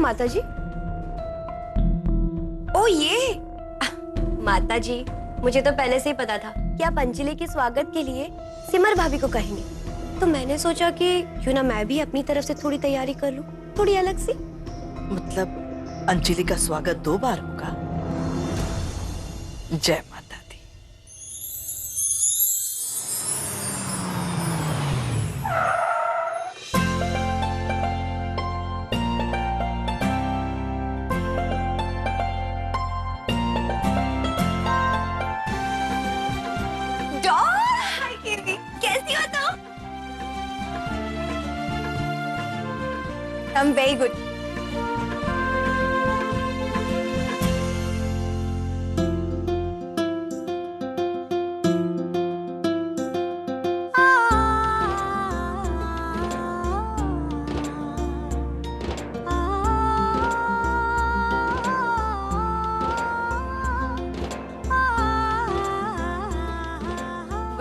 माता जी? ओ ये माता जी, मुझे तो पहले से ही पता था कि आप अंजलि के स्वागत के लिए सिमर भाभी को कहेंगे, तो मैंने सोचा कि क्यों ना मैं भी अपनी तरफ से थोड़ी तैयारी कर लूं, थोड़ी अलग सी। मतलब अंजलि का स्वागत 2 बार होगा? जय माता दी। कैसी हो तुम? I'm very good.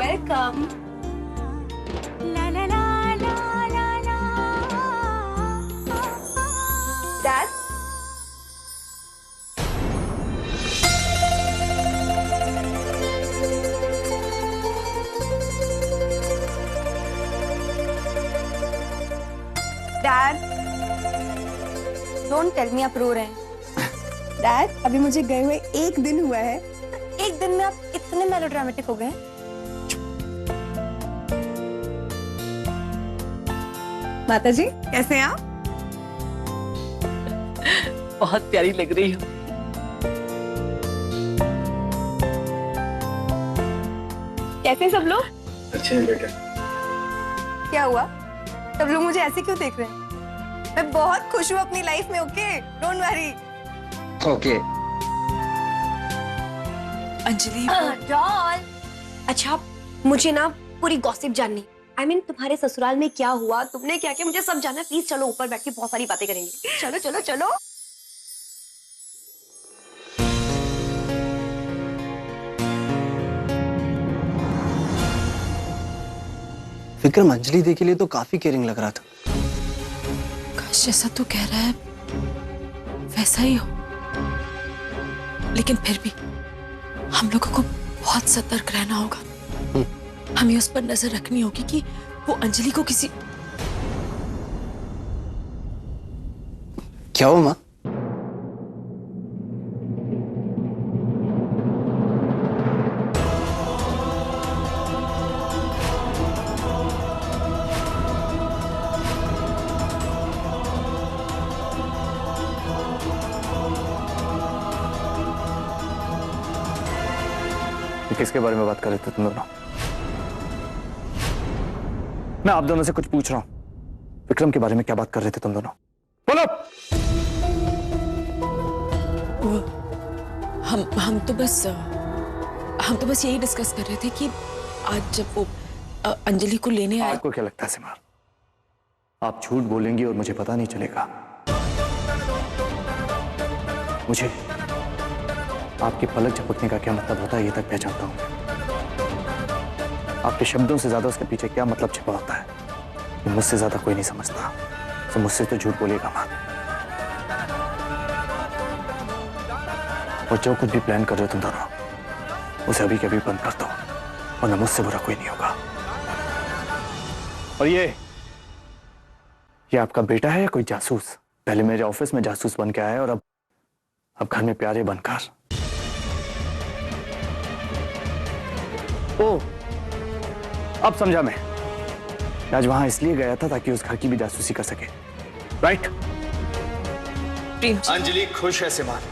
Welcome. La la la la la la. Dad. Dad. Don't tell me आप रो रहे हैं. डैड, अभी मुझे गए हुए 1 दिन हुआ है। एक दिन में आप इतने मेलोड्रामेटिक हो गए? माता जी, कैसे हैं आप? बहुत प्यारी लग रही हो। कैसे हैं सब लोग? अच्छे हैं बेटा। क्या हुआ? सब लोग मुझे ऐसे क्यों देख रहे हैं? मैं बहुत खुश हूँ अपनी लाइफ में, okay? Don't worry. Okay. Anjali doll. अच्छा, मुझे ना पूरी गॉसिप जाननी। I mean, तुम्हारे ससुराल में क्या हुआ, तुमने क्या किया, मुझे सब जानना। प्लीज चलो ऊपर बैठ के बहुत सारी बातें करेंगे। चलो चलो चलो। विक्रम अंजलि दी के लिए तो काफी केयरिंग लग रहा था। काश जैसा तू कह रहा है वैसा ही हो, लेकिन फिर भी हम लोगों को बहुत सतर्क रहना होगा। हमें उस पर नजर रखनी होगी कि वो अंजलि को किसी। क्या हुआ माँ? किसके बारे में बात कर रहे थे तुम दोनों? मैं आप दोनों से कुछ पूछ रहा हूं। विक्रम के बारे में क्या बात कर रहे थे तुम दोनों? बोलो। हम तो बस यही डिस्कस कर रहे थे कि आज जब वो अंजलि को लेने आए। आपको क्या लगता है सिमार, आप झूठ बोलेंगी और मुझे पता नहीं चलेगा? मुझे आपके पलक झपकने का क्या मतलब होता है ये तक पहचानता हूं। आपके शब्दों से ज्यादा उसके पीछे क्या मतलब छिपा होता है ये मुझसे ज्यादा कोई नहीं समझता। तो मुझसे तो झूठ बोलेगा मत। और जो कुछ भी प्लान कर रहे हो तुम दोनों, उसे अभी के अभी बंद कर दो, वरना मुझसे बुरा कोई नहीं होगा। और ये आपका बेटा है या कोई जासूस? पहले मेरे ऑफिस में जासूस बन के आया और अब घर में प्यारे बनकर। ओ, अब समझा मैं। आज वहां इसलिए गया था ताकि उस घर की भी जासूसी कर सके, राइट? अंजलि खुश है सिमार।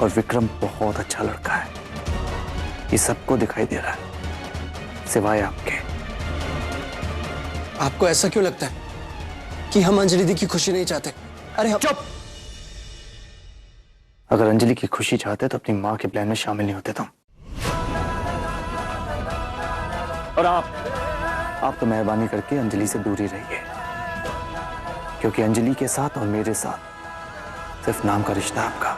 और विक्रम बहुत अच्छा लड़का है, ये सबको दिखाई दे रहा है, सिवाय आपके। आपको ऐसा क्यों लगता है कि हम अंजलि दी की खुशी नहीं चाहते? अरे हम... चुप! अगर अंजलि की खुशी चाहते तो अपनी मां के प्लान में शामिल नहीं होते तुम। और आप तो मेहरबानी करके अंजलि से दूर ही रहिए, क्योंकि अंजलि के साथ और मेरे साथ सिर्फ नाम का रिश्ता है आपका।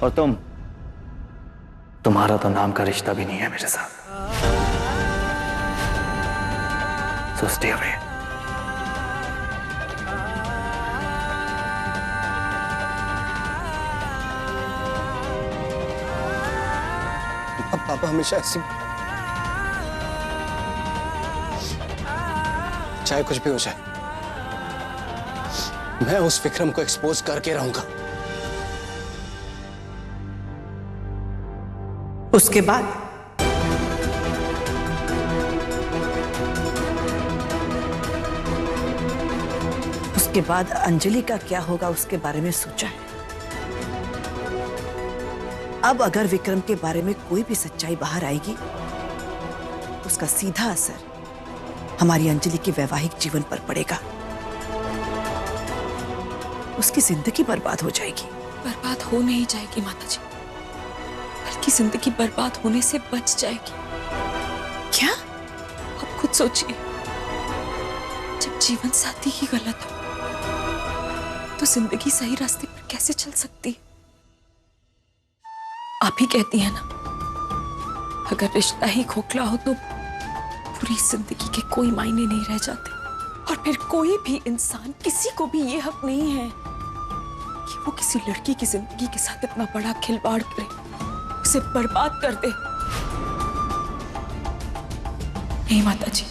और तुम्हारा तो नाम का रिश्ता भी नहीं है मेरे साथ। So stay away. पापा हमेशा ऐसी, चाहे कुछ भी हो जाए, मैं उस विक्रम को एक्सपोज करके रहूंगा। उसके बाद अंजलि का क्या होगा उसके बारे में सोचा है। अब अगर विक्रम के बारे में कोई भी सच्चाई बाहर आएगी, उसका सीधा असर हमारी अंजलि के वैवाहिक जीवन पर पड़ेगा। उसकी जिंदगी बर्बाद हो जाएगी। बर्बाद हो नहीं जाएगी माता जी, बल्कि जिंदगी बर्बाद होने से बच जाएगी। क्या? आप खुद सोचिए, जब जीवन साथी ही गलत हो तो जिंदगी सही रास्ते पर कैसे चल सकती है? आप ही कहती हैं ना, अगर रिश्ता ही खोखला हो तो पूरी जिंदगी के कोई मायने नहीं रह जाते। और फिर कोई भी इंसान, किसी को भी ये हक नहीं है कि वो किसी लड़की की जिंदगी के साथ इतना बड़ा खिलवाड़ करे, उसे बर्बाद कर दे। नहीं माता जी,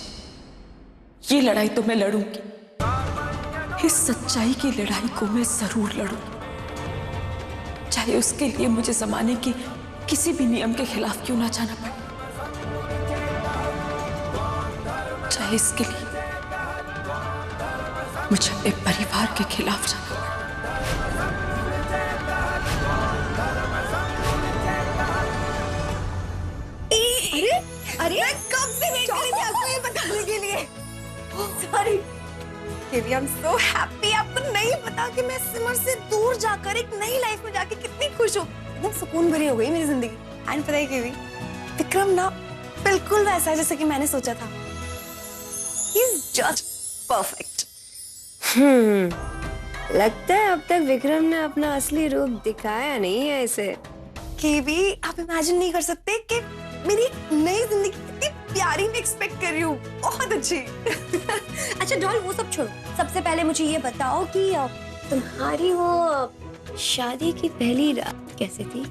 ये लड़ाई तो मैं लड़ूंगी। इस सच्चाई की लड़ाई को मैं जरूर लड़ूंगी, चाहे उसके लिए मुझे जमाने के किसी भी नियम के खिलाफ क्यों ना जाना पड़े, चाहे इसके लिए मुझे अपने परिवार के खिलाफ जाना पड़े। अरे मैं कब से वेट कर रही थी आपको ये बताने के लिए। Sorry KV, I am so happy. आपको नहीं पता कि मैं सिमर से दूर जाकर एक नई लाइफ में जाके कितनी खुश हूँ। एकदम सुकून भरी हो गई मेरी जिंदगी। एंड पता है केवी, विक्रम ना बिल्कुल वैसा है जैसे कि मैंने सोचा था। He is just perfect. लगता है अब तक विक्रम ने अपना असली रूप दिखाया नहीं है इसे। केवी, आप इमेजिन नहीं कर सकते कि मेरी एक नई जिंदगी कितनी प्यारी मैं एक्सपेक्ट कर रही हूँ। बहुत अच्छी। अच्छा डॉल, वो सब छोड़ो, सबसे पहले मुझे ये बताओ कि तुम्हारी वो शादी की पहली रात कैसे थी?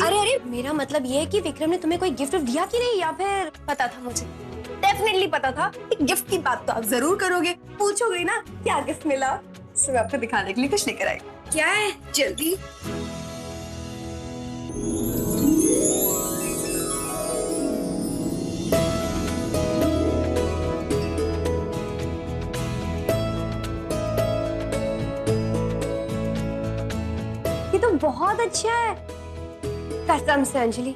अरे मेरा मतलब ये है कि विक्रम ने तुम्हें कोई गिफ्ट दिया कि नहीं, या फिर? पता था मुझे, डेफिनेटली पता था। एक गिफ्ट की बात तो आप जरूर करोगे, पूछोगे ना क्या गिफ्ट मिला। सो आपको दिखाने के लिए कुछ लेकर आई। क्या है? जल्दी। ये तो बहुत अच्छा है। कसम से अंजलि,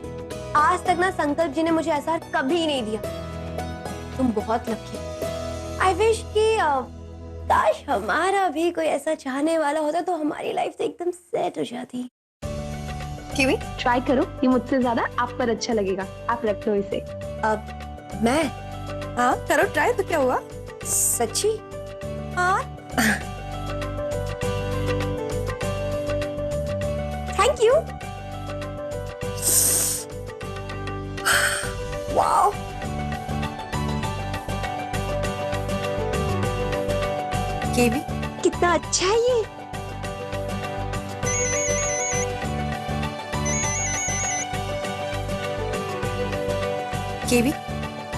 आज तक ना संकल्प जी ने मुझे ऐसा कभी नहीं दिया। तुम बहुत लकी। आई विश कि काश हमारा भी कोई ऐसा चाहने वाला होता तो हमारी लाइफ से एकदम सेट हो जाती। किवी, ट्राई करो, ये मुझसे ज्यादा आप पर अच्छा लगेगा। आप रख लो इसे। अब मैं? हाँ करो ट्राई, तो क्या हुआ? सच्ची? हाँ। Thank you. वाओ, केवी, कितना अच्छा है ये। केवी,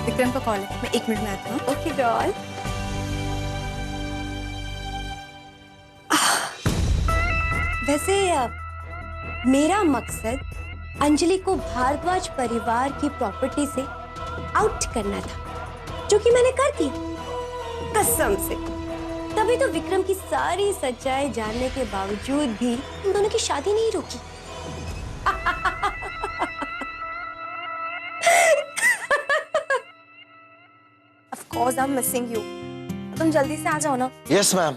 विक्रम का कॉल है, मैं 1 मिनट में आती हूँ। Okay doll. वैसे मेरा मकसद अंजलि को भारद्वाज परिवार की प्रॉपर्टी से आउट करना था, जो कि मैंने कर दी कसम से। तभी तो विक्रम की सारी सच्चाई जानने के बावजूद भी उन दोनों की शादी नहीं रुकी। Of course I'm missing you। तुम जल्दी से आ जाओ ना। यस मैम,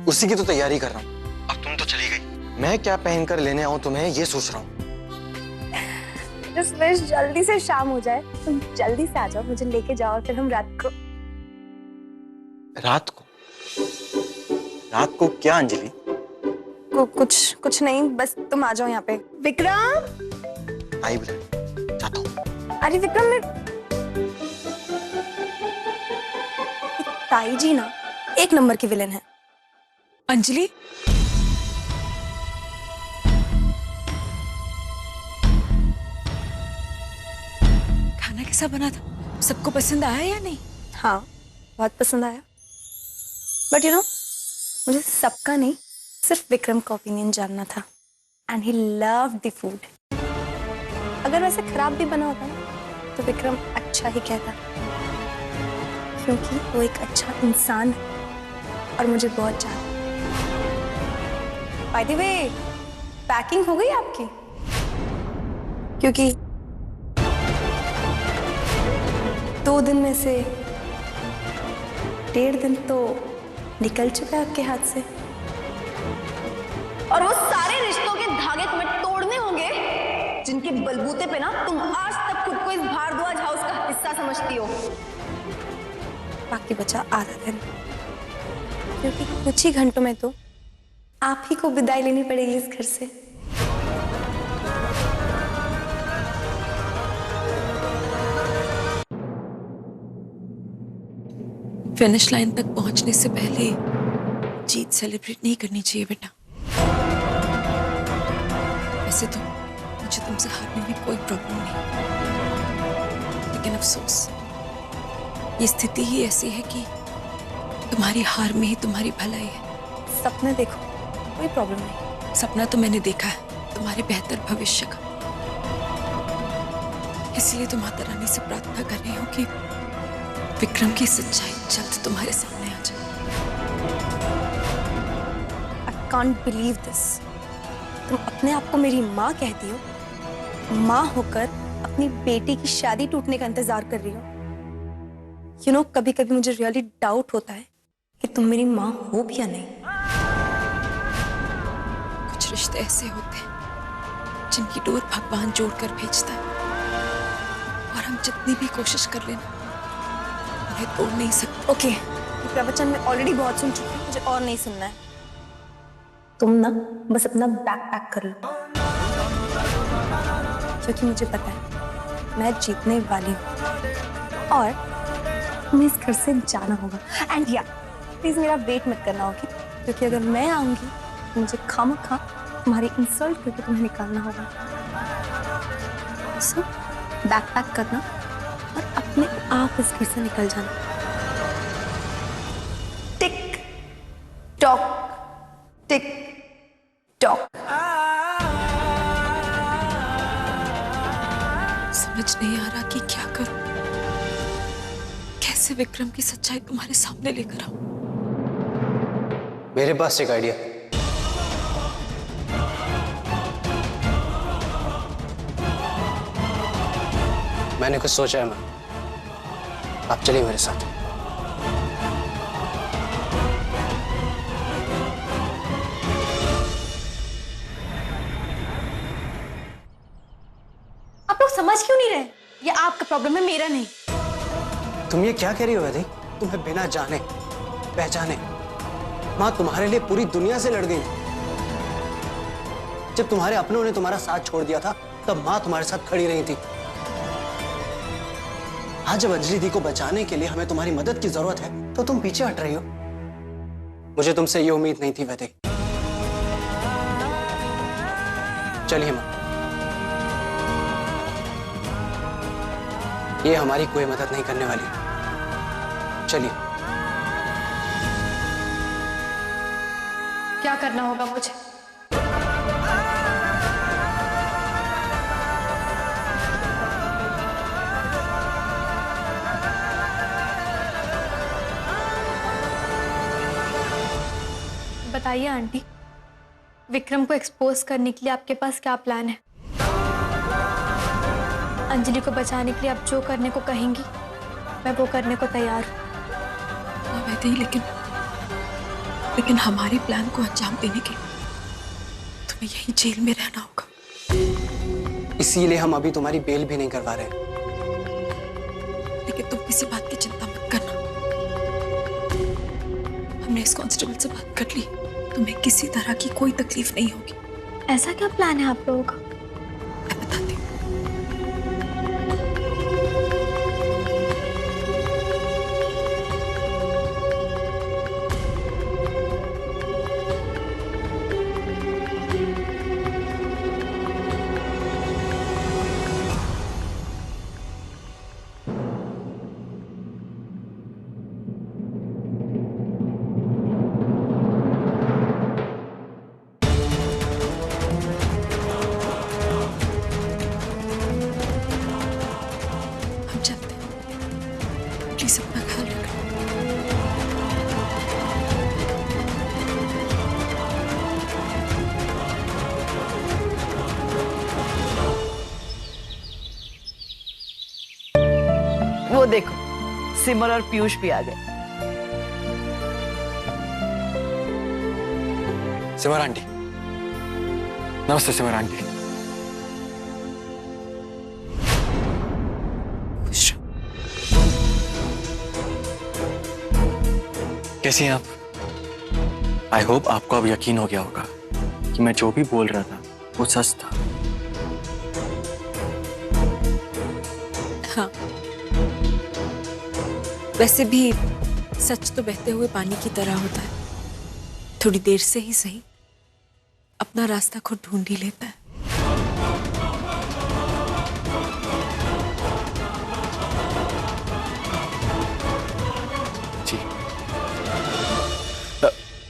उसी की तो तैयारी कर रहा हूँ। अब तुम तो चली गई, मैं क्या पहनकर लेने आऊँ तुम्हें ये सोच रहा हूँ। Just wish जल्दी से शाम हो जाए। तुम जल्दी से आ जाओ, मुझे लेके जाओ और फिर हम रात को क्या अंजलि? कुछ नहीं, बस तुम आ जाओ यहाँ पे। विक्रम, आई बुला जाता हूँ। अरे विक्रम, मैं ताई जी ना 1 नंबर की विलेन है। अंजलि, कैसा बना था? सबको पसंद आया या नहीं? हाँ, बहुत पसंद आया। बट यू नो, मुझे सबका नहीं, सिर्फ विक्रम का ओपिनियन जानना था। And he loved the food. अगर वैसे खराब भी बना होता ना, तो विक्रम अच्छा ही कहता, क्योंकि वो एक अच्छा इंसान है और मुझे बहुत चाहता। बाय द वे, पैकिंग हो गई आपकी? क्योंकि 2 दिन में से 1.5 दिन तो निकल चुका है आपके हाथ से, और वो सारे रिश्तों के धागे तुम्हें तोड़ने होंगे जिनके बलबूते पे ना तुम आज तक खुद को इस भारद्वाज हाउस का हिस्सा समझती हो। बाकी बचा आधा दिन, क्योंकि कुछ ही घंटों में तो आप ही को विदाई लेनी पड़ेगी इस घर से। फिनिश लाइन तक पहुंचने से पहले जीत सेलिब्रेट नहीं करनी चाहिए बेटा। वैसे तो मुझे तुमसे हारने में कोई प्रॉब्लम नहीं, लेकिन अफसोस ये स्थिति ही ऐसी है कि तुम्हारी हार में ही तुम्हारी भलाई है। सपने देखो, कोई प्रॉब्लम नहीं। सपना तो मैंने देखा है तुम्हारे बेहतर भविष्य का, इसलिए तो माता रानी से प्रार्थना कर रही हूँ कि विक्रम की सच्चाई जल्द तुम्हारे सामने आ जाए। I can't believe this। तुम अपने आप को मेरी माँ कहती हो, माँ होकर अपनी बेटी की शादी टूटने का इंतजार कर रही हो। You know, कभी कभी मुझे रियली डाउट होता है कि तुम मेरी माँ हो भी या नहीं। कुछ रिश्ते ऐसे होते हैं जिनकी डोर भगवान जोड़कर भेजता है, और हम जितनी भी कोशिश कर लेना उन्हें तोड़ नहीं सकते। ओके, ये प्रवचन मैं ऑलरेडी बहुत सुन चुकी हूँ, मुझे और नहीं सुनना है। तुम ना बस अपना बैग पैक कर लो, क्योंकि मुझे पता है मैं जीतने वाली हूँ और तुम्हें इस घर से जाना होगा। एंड या प्लीज मेरा वेट मत करना, ओके? क्योंकि अगर मैं आऊंगी तो मुझे खामखा तुम्हारी इंसल्ट करके तुम्हें निकालना होगा। सो बैग पैक करना और अपने आप इस घर से निकल जाना। Tick tock, tick tock. समझ नहीं आ रहा कि क्या करूं, कैसे विक्रम की सच्चाई तुम्हारे सामने लेकर आऊं। मेरे पास एक आइडिया। मैंने कुछ सोचा है मैम, आप चलिए मेरे साथ। आप लोग समझ क्यों नहीं रहे? ये आपका प्रॉब्लम है, मेरा नहीं। तुम ये क्या कह रही हो वैदे? तुम्हें बिना जाने पहचाने माँ तुम्हारे लिए पूरी दुनिया से लड़ गई। जब तुम्हारे अपनों ने तुम्हारा साथ छोड़ दिया था तब माँ तुम्हारे साथ खड़ी रही थी। आज जब अंजलि दी को बचाने के लिए हमें तुम्हारी मदद की जरूरत है तो तुम पीछे हट रही हो। मुझे तुमसे ये उम्मीद नहीं थी वैदे। चलिए माँ, ये हमारी कोई मदद नहीं करने वाली। चलिए। क्या करना होगा मुझे? बताइए आंटी, विक्रम को एक्सपोज करने के लिए आपके पास क्या प्लान है? अंजलि को बचाने के लिए आप जो करने को कहेंगी मैं वो करने को तैयार हूँ। हाँ वैदे, लेकिन हमारे प्लान को अंजाम देने के तुम्हें यही जेल में रहना होगा। इसीलिए हम अभी तुम्हारी बेल भी नहीं करवा रहे। लेकिन तुम किसी बात की चिंता मत करना, हमने इस कांस्टेबल से बात कर ली, तुम्हें किसी तरह की कोई तकलीफ नहीं होगी। ऐसा क्या प्लान है आप लोगों का? मैं बताती हूँ। वो देखो, सिमर और पीयूष भी आ गए। सिमर आंटी, नमस्ते सिमर आंटी। खुश रहो। कैसी हैं आप? आई होप आपको अब यकीन हो गया होगा कि मैं जो भी बोल रहा था वो सच था। हाँ, वैसे भी सच तो बहते हुए पानी की तरह होता है, थोड़ी देर से ही सही अपना रास्ता खुद ढूंढ ही लेता है। जी।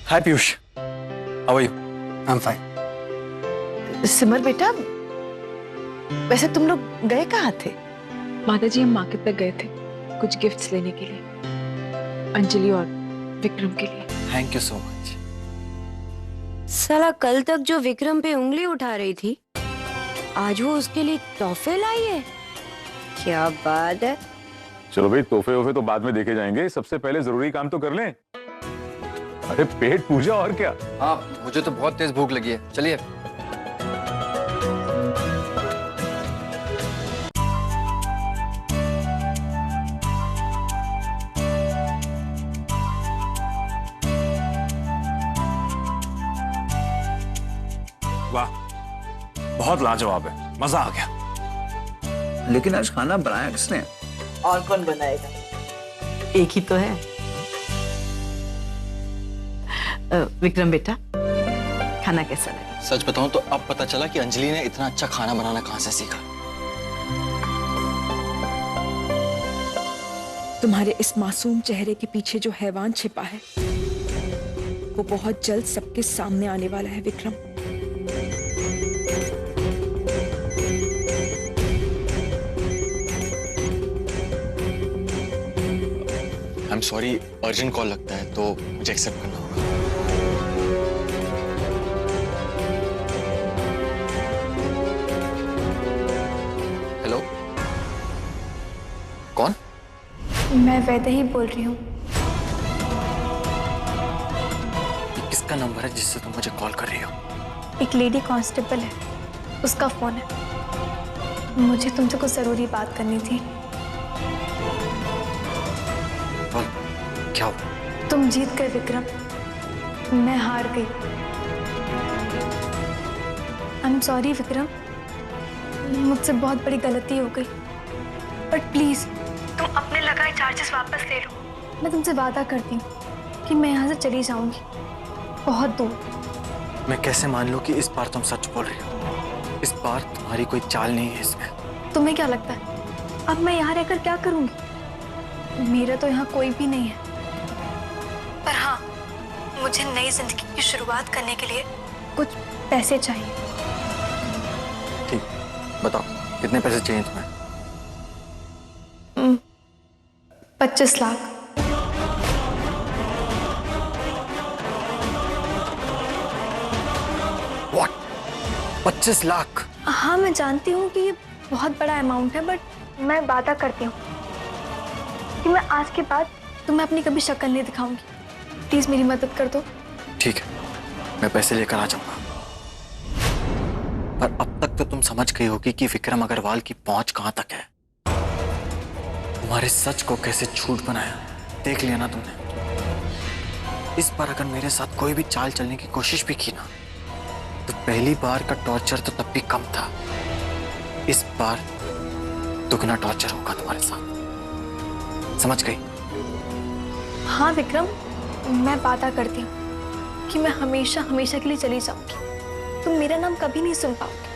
Hi Piyush, how are you? I am fine. Simar बेटा, वैसे तुम लोग गए कहाँ थे? माता जी, हम मार्केट तक गए थे कुछ गिफ्ट्स लेने के लिए, अंजलि और विक्रम के लिए। Thank you so much. साला कल तक जो विक्रम पे उंगली उठा रही थी, आज वो उसके लिए तोहफे लाई है। क्या बात है। चलो भाई, तोहफे वोफे तो बाद में देखे जाएंगे, सबसे पहले जरूरी काम तो कर लें। अरे पेट पूजा और क्या। हाँ, मुझे तो बहुत तेज भूख लगी है, चलिए। वाह, बहुत लाजवाब है, मजा आ गया। लेकिन आज खाना बनाया किसने? और कौन बनाएगा? एक ही तो है। विक्रम बेटा, खाना कैसा लगा? सच बताऊं तो अब पता चला कि अंजलि ने इतना अच्छा खाना बनाना कहां से सीखा। तुम्हारे इस मासूम चेहरे के पीछे जो हैवान छिपा है वो बहुत जल्द सबके सामने आने वाला है Vikram. I am sorry, urgent call लगता है तो मुझे एक्सेप्ट करना होगा। हेलो, कौन? मैं वैदेही बोल रही हूँ। ये किसका नंबर है जिससे तुम मुझे कॉल कर रही हो? एक लेडी कांस्टेबल है, उसका फोन है। मुझे तुमसे कुछ जरूरी बात करनी थी। बोल, क्या हुआ? तुम जीत गए विक्रम, मैं हार गई। आई एम सॉरी विक्रम, मुझसे बहुत बड़ी गलती हो गई, बट प्लीज तुम अपने लगाए चार्जेस वापस ले लो। मैं तुमसे वादा करती हूँ कि मैं यहाँ से चली जाऊंगी, बहुत दूर। मैं कैसे मान लूं कि इस बार तुम सच बोल रही हो? इस बार तुम्हारी कोई चाल नहीं है इसमें। तुम्हें क्या लगता है अब मैं यहाँ रहकर क्या करूंगी? मेरा तो यहाँ कोई भी नहीं है, पर हाँ, मुझे नई जिंदगी की शुरुआत करने के लिए कुछ पैसे चाहिए। ठीक, बताओ कितने पैसे चाहिए तुम्हें? 25 लाख। What? 25 लाख? हाँ, मैं जानती हूँ कि ये बहुत बड़ा अमाउंट है, बट मैं वादा करती हूँ कि मैं आज के बाद तुम्हें अपनी कभी शक्ल नहीं दिखाऊंगी। प्लीज मेरी मदद कर दो। ठीक है, मैं पैसे लेकर आ जाऊंगा। पर अब तक तो तुम समझ गई होगी कि विक्रम अग्रवाल की पहुंच कहां तक है। तुम्हारे सच को कैसे झूठ बनाया, देख लिया ना तुमने। इस बार अगर मेरे साथ कोई भी चाल चलने की कोशिश भी की ना, तो पहली बार का टॉर्चर तो तब भी कम था। इस बार दुगना टॉर्चर होगा तुम्हारे साथ, समझ गई? हाँ विक्रम, मैं वादा करती हूँ कि मैं हमेशा हमेशा के लिए चली जाऊंगी। तुम मेरा नाम कभी नहीं सुन पाओगे।